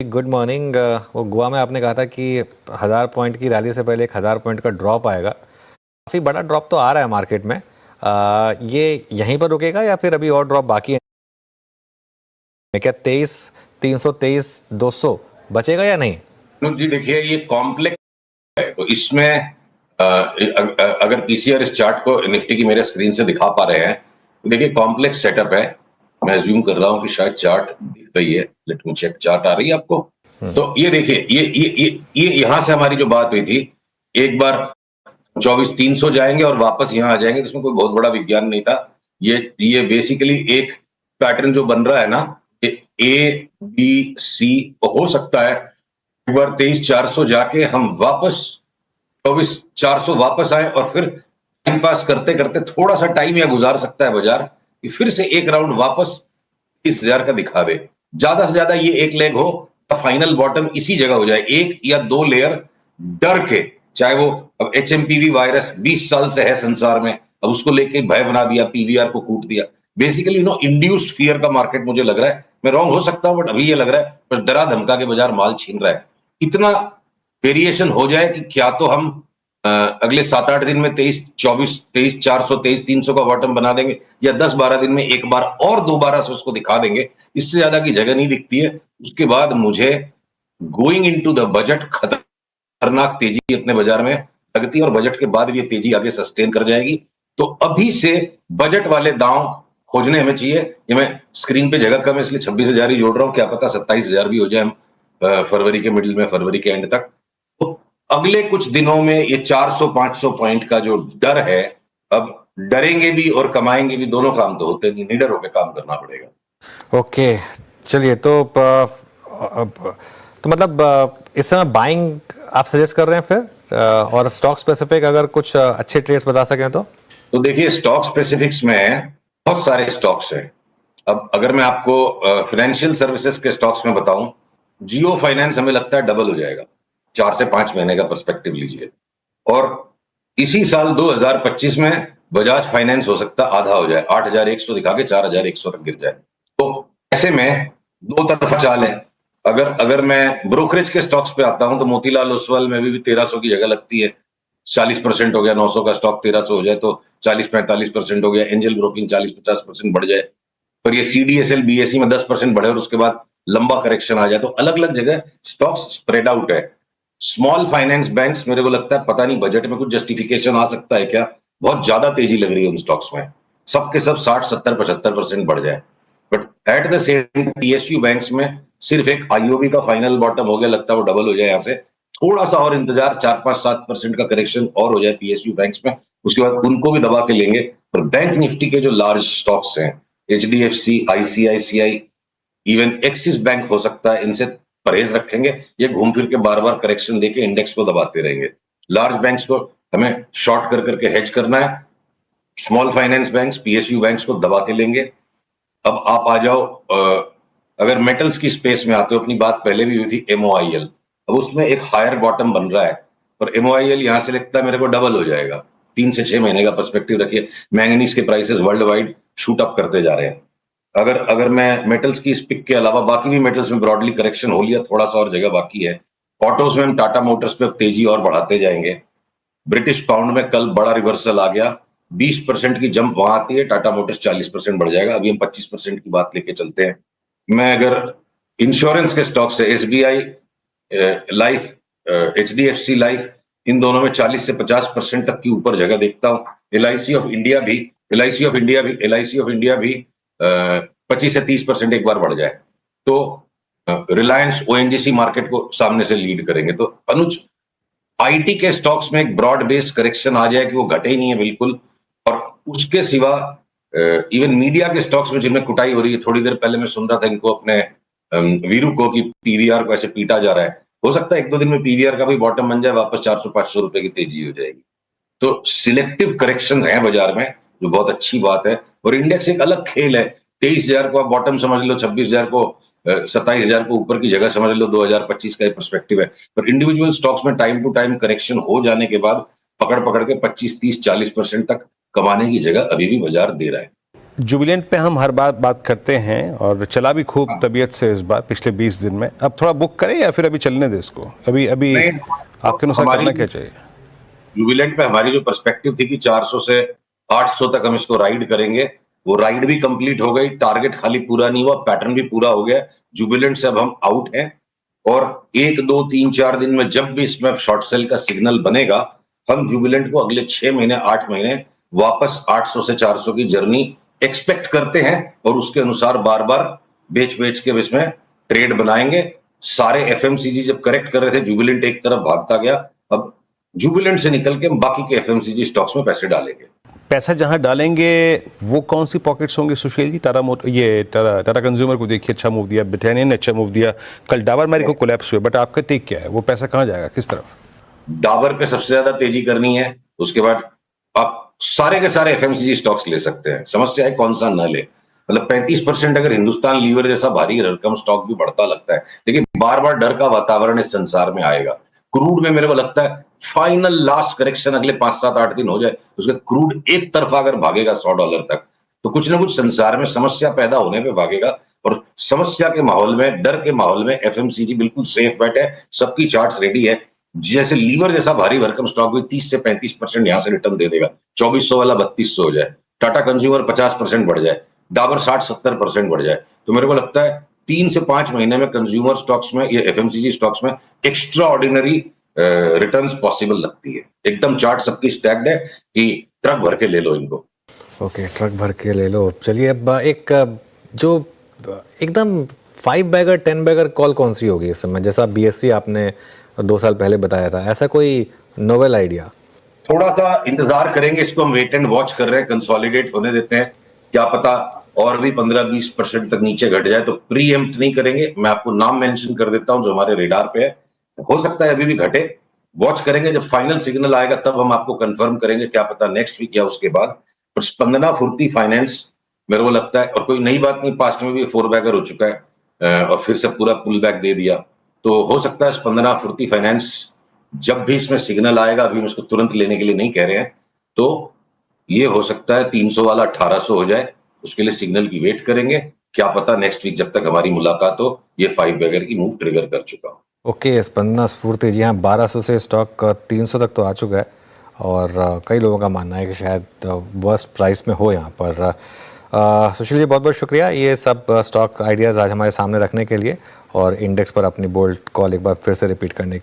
Good morning. वो गोवा में आपने कहा था कि 1000 पॉइंट की रैली से पहले 1000 पॉइंट का ड्रॉप आएगा। काफ़ी बड़ा ड्रॉप तो आ रहा है मार्केट में। ये यहीं पर रुकेगा या फिर अभी और ड्रॉप बाकी है क्या? 23, 323, 200 बचेगा या नहीं? अनुज जी, देखिए ये कॉम्प्लेक्स है, तो इसमें अगर पीसीआर इस चार्ट को निफ्टी की मेरे स्क्रीन से दिखा पा रहे हैं तो देखिए कॉम्प्लेक्स सेटअप है। मैं अज्यूम कर रहा हूं कि शायद चार्ट दिख रही है। लेट मी चेक, चार्ट आ रही है आपको? तो ये देखिए, ये यहां से हमारी जो बात हुई थी, एक बार 24,300 जाएंगे और वापस यहाँ आ जाएंगे, तो इसमें कोई बहुत बड़ा विज्ञान नहीं था। ये बेसिकली एक पैटर्न जो बन रहा है ना, ए बी सी हो सकता है एक बार 23,400 जाके हम वापस 24,400 वापस आए और फिर टाइम पास करते करते थोड़ा सा टाइम या गुजार सकता है बाजार कि फिर से एक राउंड वापस 30,000 का दिखा दे। ज्यादा से ज्यादा ये एक लेग हो, फाइनल बॉटम इसी जगह हो जाए, एक या दो लेयर डर के। चाहे वो अब एचएमपीवी वायरस 20 साल से है संसार में, अब उसको लेके भय बना दिया, पीवीआर को कूट दिया। बेसिकली इंड्यूस्ड फियर का मार्केट मुझे लग रहा है। मैं रॉन्ग हो सकता हूं, बट अभी ये लग रहा है बस डरा धमका के बाजार माल छीन रहा है। इतना वेरिएशन हो जाए कि क्या तो हम अगले 7-8 दिन में 23,24, 23,400, 23,300 का बॉटम बना देंगे, या 10-12 दिन में एक बार और दोबारा से उसको दिखा देंगे। इससे ज्यादा की जगह नहीं दिखती है। उसके बाद मुझे गोइंग इनटू द बजट खतरनाक तेजी अपने बाजार में लगती है, और बजट के बाद भी ये तेजी आगे सस्टेन कर जाएगी। तो अभी से बजट वाले दांव खोजने हमें चाहिए। ये मैं स्क्रीन पे जगह कम है इसलिए 26,000 ही जोड़ रहा हूं, क्या पता 27,000 भी हो जाए हम फरवरी के मिडिल में, फरवरी के एंड तक। तो अगले कुछ दिनों में ये 400-500 पॉइंट का जो डर है, अब डरेंगे भी और कमाएंगे भी, दोनों काम तो होते नहीं, निडर होकर काम करना पड़ेगा। ओके, चलिए तो मतलब इस समय बाइंग आप सजेस्ट कर रहे हैं फिर? और स्टॉक स्पेसिफिक अगर कुछ अच्छे ट्रेड्स बता सकें तो देखिए, स्टॉक स्पेसिफिक्स में बहुत सारे स्टॉक्स हैं। अब अगर मैं आपको फाइनेंशियल सर्विसेज के स्टॉक्स में बताऊं, जियो फाइनेंस हमें लगता है डबल हो जाएगा। 4 से 5 महीने का पर्सपेक्टिव लीजिए, और इसी साल 2025 में बजाज फाइनेंस हो सकता है आधा हो जाए, 8,100 दिखा के 4,100 तक गिर जाए। तो ऐसे में दो तरफा चाल है। अगर मैं ब्रोकरेज के स्टॉक्स पे आता हूं तो मोतीलाल ओसवाल में भी 1,300 की जगह लगती है। 40% हो गया, 900 का स्टॉक 1,300 हो जाए तो 40-45% हो गया। एंजल ब्रोकिंग 40-50% बढ़ जाए, पर ये सीडीएसएल बीएसई में 10% बढ़े और उसके बाद लंबा करेक्शन आ जाए, तो अलग अलग जगह स्टॉक्स स्प्रेड आउट है। स्मॉल फाइनेंस बैंक्स मेरे को लगता है, पता नहीं बजट में कुछ जस्टिफिकेशन आ सकता है क्या, बहुत ज्यादा तेजी लग रही है उन स्टॉक्स में, सबके सब 60-70-75% बढ़ जाए। But at the same PSU banks में सिर्फ एक आईओबी का फाइनल बॉटम हो गया, लगता है वो डबल हो जाए। यहां से थोड़ा सा और इंतजार, 4-5-7% का करेक्शन और हो जाए पीएसयू बैंक्स में, उसके बाद उनको भी दबा के लेंगे। पर बैंक निफ्टी के जो लार्ज स्टॉक्स हैं, HDFC, ICICI, even axis bank हो सकता है, इनसे परहेज रखेंगे। ये घूम फिर के बार बार करेक्शन देके इंडेक्स को दबाते रहेंगे। लार्ज बैंक्स को हमें शॉर्ट कर करके हेज करना है, small finance banks, PSU banks को दबा के लेंगे। अब आप आ जाओ, अगर मेटल्स की स्पेस में आते हो, अपनी बात पहले भी हुई थी एमओआईएल, अब उसमें एक हायर बॉटम बन रहा है, और एमओआईएल यहां से लगता है मेरे को डबल हो जाएगा। 3 से 6 महीने का पर्सपेक्टिव रखिए। मैंगनीज के prices world wide shoot up करते जा रहे हैं। अगर मैं मेटल्स की इस पिक के अलावा बाकी भी मेटल्स में ब्रॉडली करेक्शन हो लिया, थोड़ा सा और जगह बाकी है। ऑटोज में हम टाटा मोटर्स पे तेजी और बढ़ाते जाएंगे। ब्रिटिश पाउंड में कल बड़ा रिवर्सल आ गया, 20% की जंप वहां आती है, टाटा मोटर्स 40% बढ़ जाएगा। अभी हम 25% की बात लेके चलते हैं। मैं अगर इंश्योरेंस के स्टॉक से एसबीआई लाइफ, एचडीएफसी लाइफ, इन दोनों में 40 से 50% तक की ऊपर जगह देखता हूं। एलआईसी ऑफ इंडिया भी, एलआईसी ऑफ इंडिया भी 25 से 30% एक बार बढ़ जाए तो रिलायंस ओएनजीसी मार्केट को सामने से लीड करेंगे। तो अनुज, आईटी के स्टॉक्स में एक ब्रॉड बेस्ड करेक्शन आ जाए कि वो घटे ही नहीं है बिल्कुल, और उसके सिवा इवन मीडिया के स्टॉक्स में जिनमें कुटाई हो रही है, थोड़ी देर पहले मैं सुन रहा था इनको, अपने वीरू को, कि पीवीआर को ऐसे पीटा जा रहा है। हो सकता है 1-2 दिन में पीवीआर का भी बॉटम बन जाए, वापस 400-500 रुपए की तेजी हो जाएगी। तो सिलेक्टिव करेक्शंस हैं बाजार में, जो बहुत अच्छी बात है। और इंडेक्स एक अलग खेल है। 23,000 को आप बॉटम समझ लो, 26,000 को, 27,000 को ऊपर की जगह समझ लो, 2025 का पर्सपेक्टिव है। पर इंडिविजुअल स्टॉक्स में टाइम टू टाइम करेक्शन हो जाने के बाद पकड़ पकड़ के 25, 30, 40% तक कमाने की जगह अभी भी बाजार दे रहा है। जुबिलेंट पे हम हर बात करते हैं और चला भी खूब तबीयत से इस बार पिछले 20 दिन में। अब थोड़ा बुक करें या फिर अभी चलने दें इसको? अभी अभी नहीं, आपके अनुसार हमारी करना क्या चाहिए? जुबिलेंट पे हमारी जो पर्सपेक्टिव थी कि 400 से 800 तक हम इसको राइड करेंगे, वो राइड भी कंप्लीट हो गई। टारगेट खाली पूरा नहीं हुआ, पैटर्न भी पूरा हो गया। जुबिलेंट से अब हम आउट हैं और 1 2 3 4 दिन में जब भी इसमें शॉर्ट सेल का सिग्नल बनेगा, हम जुबिलेंट को अगले 6 महीने 8 महीने वापस 800 से 400 की जर्नी एक्सपेक्ट करते हैं और उसके अनुसार बार बार बेच बेच के इसमें ट्रेड बनाएंगे। सारे एफएमसीजी जब करेक्ट कर रहे थे, जुबिलेंट एक तरफ भागता गया। अब जुबिलेंट से निकल के हम बाकी के एफएमसीजी स्टॉक्स में पैसे डालेंगे। पैसा जहां डालेंगे वो कौन सी पॉकेट्स होंगे सुशील जी? टाटा कंज्यूमर को देखिए अच्छा मूव दिया, ब्रिटानिया ने अच्छा मूव दिया, कल डाबर मैरी को कोलैप्स हुए, बट आपका टेक क्या है? वो पैसा कहां जाएगा, किस तरफ? डाबर पे सबसे ज्यादा तेजी करनी है, उसके बाद आप सारे के सारे एफएमसीजी स्टॉक्स ले सकते हैं। समस्या है कौन सा न ले। मतलब 35% अगर हिंदुस्तान लीवर जैसा भारी रकम स्टॉक भी बढ़ता लगता है, लेकिन बार बार डर का वातावरण इस संसार में आएगा। क्रूड में मेरे को लगता है फाइनल लास्ट करेक्शन अगले 5 7 8 दिन हो जाए, उसके बाद क्रूड एक तरफा अगर भागेगा $100 तक, तो कुछ ना कुछ संसार में समस्या पैदा होने पे भागेगा। और समस्या के माहौल में, डर के माहौल में एफएमसीजी बिल्कुल सेफ बेट है। सबकी चार्ट्स रेडी है। जैसे लीवर जैसा भारी भरकम स्टॉक भी 30 से 35% यहां से रिटर्न दे देगा। 2400 वाला 3200 हो जाए, टाटा कंज्यूमर 50% बढ़ जाए, डाबर 60-70% बढ़ जाए, तो मेरे को लगता है 3 से 5 महीने में कंज्यूमर स्टॉक्स में, ये एफएमसीजी स्टॉक्स में एक्स्ट्रा ऑर्डिनरी रिटर्न्स पॉसिबल लगती है। एकदम चार्ट सबकी स्टैक्ड है कि ट्रक भर के ले लो इनको। ओके, ट्रक भर के ले लो। चलिए, अब एक जो एकदम 5 बैगर 10 बैगर कॉल कौन सी होगी इस समय? जैसा बीएससी आपने 2 साल पहले बताया था, ऐसा कोई नोवेल आइडिया? थोड़ा सा इंतजार करेंगे, इसको हम वेट एंड वॉच कर रहे हैं, कंसोलिडेट होने देते हैं। क्या पता और भी 15-20% तक नीचे घट जाए, तो प्रीएम्प्ट नहीं करेंगे। मैं आपको नाम मेंशन कर देता हूं जो हमारे रेडार पे है। हो सकता है अभी भी घटे, वॉच करेंगे। जब फाइनल सिग्नल आएगा तब हम आपको कंफर्म करेंगे, क्या पता नेक्स्ट वीक या उसके बाद। पर स्पंदना फुर्ती फाइनेंस मेरे को लगता है, और कोई नई बात नहीं, पास्ट में भी 4 बैगर हो चुका है और फिर से पूरा पुल बैक दे दिया। तो हो सकता है स्पंदना फुर्ती फाइनेंस, जब भी इसमें सिग्नल आएगा, अभी हम इसको तुरंत लेने के लिए नहीं कह रहे हैं, तो ये हो सकता है 300 वाला 1800 हो जाए, उसके लिए सिग्नल की वेट करेंगे। क्या पता नेक्स्ट वीक जब तक हमारी मुलाकात हो, ये 5 बैगर की मूव ट्रिगर कर चुका हो। ओके, स्पंदना स्फूर्ति जी हाँ, 1200 से स्टॉक 300 तक तो आ चुका है और कई लोगों का मानना है कि शायद वर्स्ट प्राइस में हो यहाँ पर। सुशील जी, बहुत बहुत शुक्रिया ये सब स्टॉक आइडियाज़ आज हमारे सामने रखने के लिए और इंडेक्स पर अपनी बोल्ड कॉल एक बार फिर से रिपीट करने के लिए।